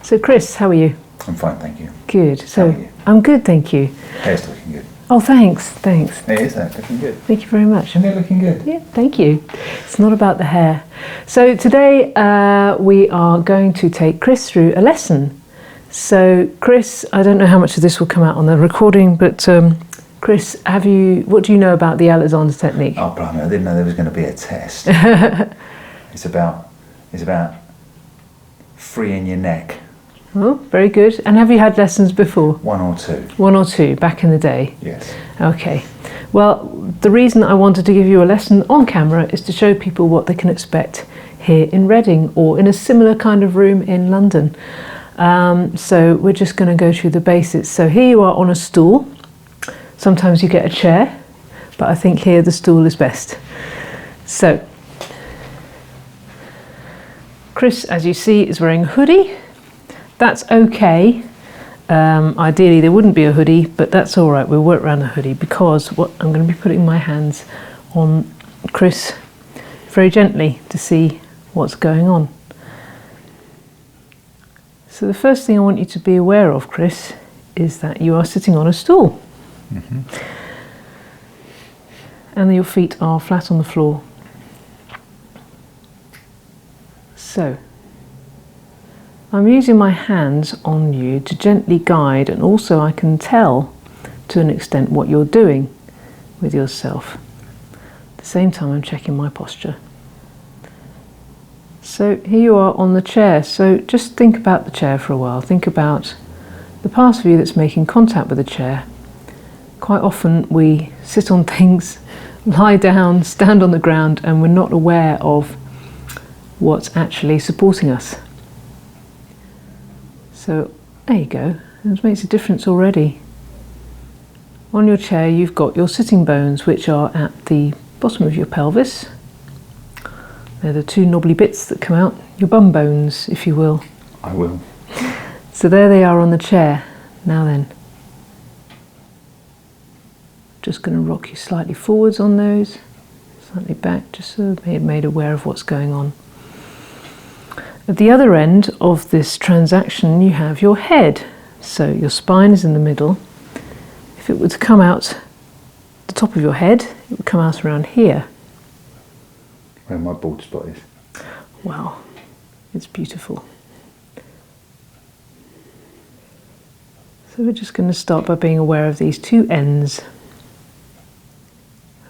So Chris, how are you? I'm fine, thank you. Good. So How are you? I'm good, thank you. Hair's looking good. Oh, thanks. It is looking good. Thank you very much. Isn't it looking good? Yeah, thank you. It's not about the hair. So today we are going to take Chris through a lesson. So Chris, I don't know how much of this will come out on the recording, but Chris, what do you know about the Alexander technique? Oh, blimey, I didn't know there was going to be a test. It's about freeing your neck. Oh, very good. And have you had lessons before? One or two. One or two, back in the day? Yes. Okay. Well, the reason I wanted to give you a lesson on camera is to show people what they can expect here in Reading or in a similar kind of room in London. So we're just going to go through the basics. So here you are on a stool. Sometimes you get a chair, but I think here the stool is best. So Chris, as you see, is wearing a hoodie. That's okay. Ideally there wouldn't be a hoodie, but that's all right. We'll work around the hoodie because I'm going to be putting my hands on Chris very gently to see what's going on. So the first thing I want you to be aware of, Chris, is that you are sitting on a stool. Mm-hmm. And your feet are flat on the floor. So I'm using my hands on you to gently guide, and also I can tell to an extent what you're doing with yourself. At the same time I'm checking my posture. So here you are on the chair, so just think about the chair for a while. Think about the part of you that's making contact with the chair. Quite often we sit on things, lie down, stand on the ground, and we're not aware of what's actually supporting us. So there you go, it makes a difference already. On your chair you've got your sitting bones, which are at the bottom of your pelvis. They're the two knobbly bits that come out, your bum bones, if you will. I will. So there they are on the chair. Now then, just going to rock you slightly forwards on those, slightly back, just so you're made aware of what's going on. At the other end of this transaction you have your head. So your spine is in the middle. If it were to come out the top of your head, it would come out around here. Where my bald spot is. Wow, it's beautiful. So we're just going to start by being aware of these two ends.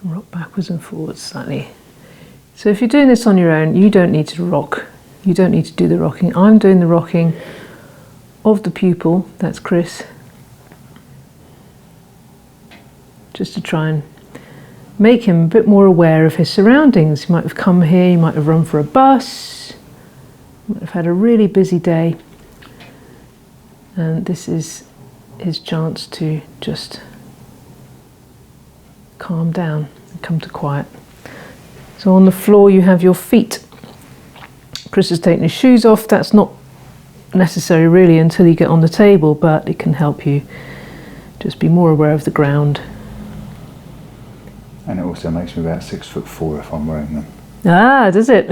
And rock backwards and forwards slightly. So if you're doing this on your own, you don't need to rock. You don't need to do the rocking. I'm doing the rocking of the pupil, that's Chris, just to try and make him a bit more aware of his surroundings. He might have come here, he might have run for a bus, he might have had a really busy day, and this is his chance to just calm down and come to quiet. So on the floor you have your feet. Chris has taken his shoes off. That's not necessary really until you get on the table, but it can help you just be more aware of the ground. And it also makes me about 6'4" if I'm wearing them. Ah, does it?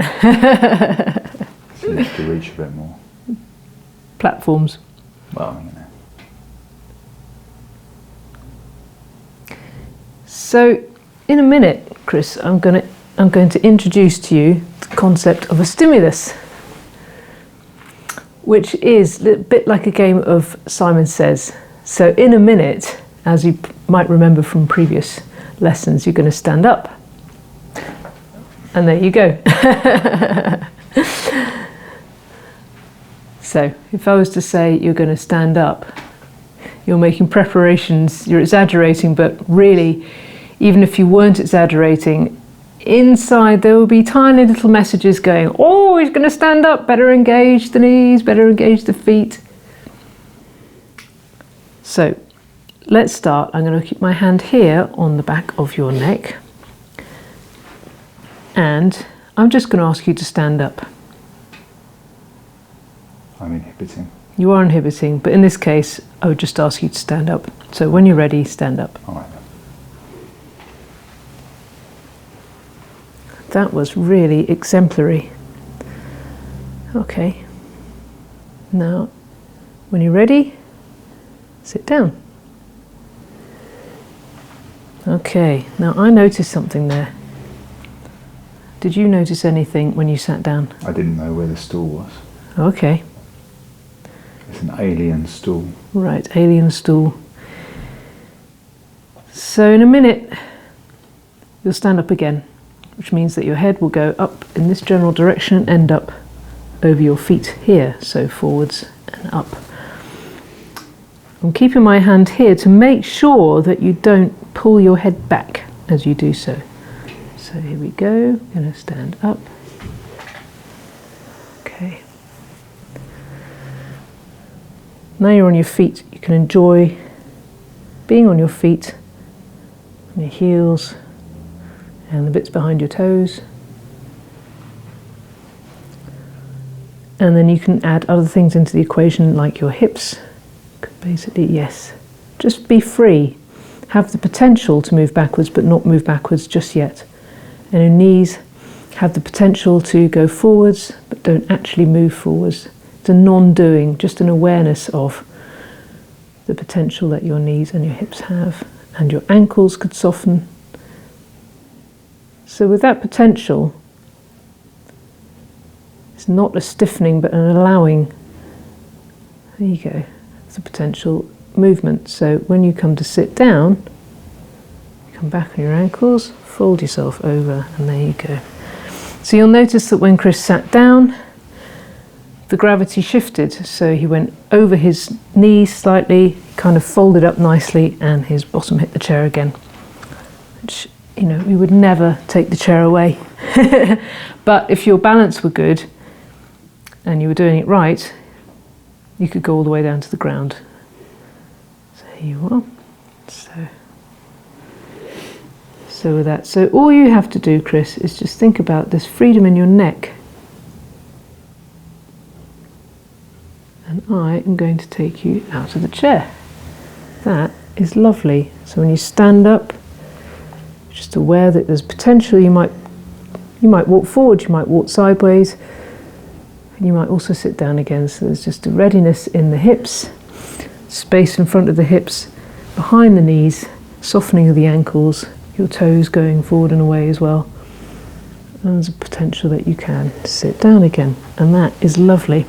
So you have to reach a bit more. Platforms. Well, you know. So in a minute, Chris, I'm going to introduce to you the concept of a stimulus, which is a bit like a game of Simon Says. So in a minute, as you might remember from previous lessons, you're going to stand up. And there you go. So if I was to say you're going to stand up, you're making preparations, you're exaggerating, but really, even if you weren't exaggerating, inside there will be tiny little messages going, oh, he's going to stand up, better engage the knees, better engage the feet. So let's start. I'm going to keep my hand here on the back of your neck, and I'm just going to ask you to stand up. I'm inhibiting. You are inhibiting, but in this case I would just ask you to stand up. So when you're ready, stand up. All right. That was really exemplary. Okay. Now When you're ready, sit down. Okay, now I noticed something there. Did you notice anything when you sat down? I didn't know where the stool was. Okay. It's an alien stool. Right, alien stool. So in a minute, you'll stand up again, which means that your head will go up in this general direction and end up over your feet here, so forwards and up. I'm keeping my hand here to make sure that you don't pull your head back as you do so. So here we go, I'm going to stand up. Okay. Now you're on your feet, you can enjoy being on your feet, on your heels, and the bits behind your toes. And then you can add other things into the equation like your hips. Basically, yes. Just be free. Have the potential to move backwards, but not move backwards just yet. And your knees have the potential to go forwards, but don't actually move forwards. It's a non-doing, just an awareness of the potential that your knees and your hips have. And your ankles could soften. So with that potential, it's not a stiffening, but an allowing. There you go. It's a potential movement. So when you come to sit down, come back on your ankles, fold yourself over, and there you go. So you'll notice that when Chris sat down, the gravity shifted. So he went over his knees slightly, kind of folded up nicely, and his bottom hit the chair again. Which, you know, we would never take the chair away. But if your balance were good and you were doing it right, you could go all the way down to the ground. So here you are. So with that, so all you have to do, Chris, is just think about this freedom in your neck. And I am going to take you out of the chair. That is lovely. So when you stand up, just aware that there's potential. You might walk forward, you might walk sideways, and you might also sit down again. So there's just a readiness in the hips, space in front of the hips, behind the knees, softening of the ankles, your toes going forward and away as well. And there's a potential that you can sit down again, and that is lovely.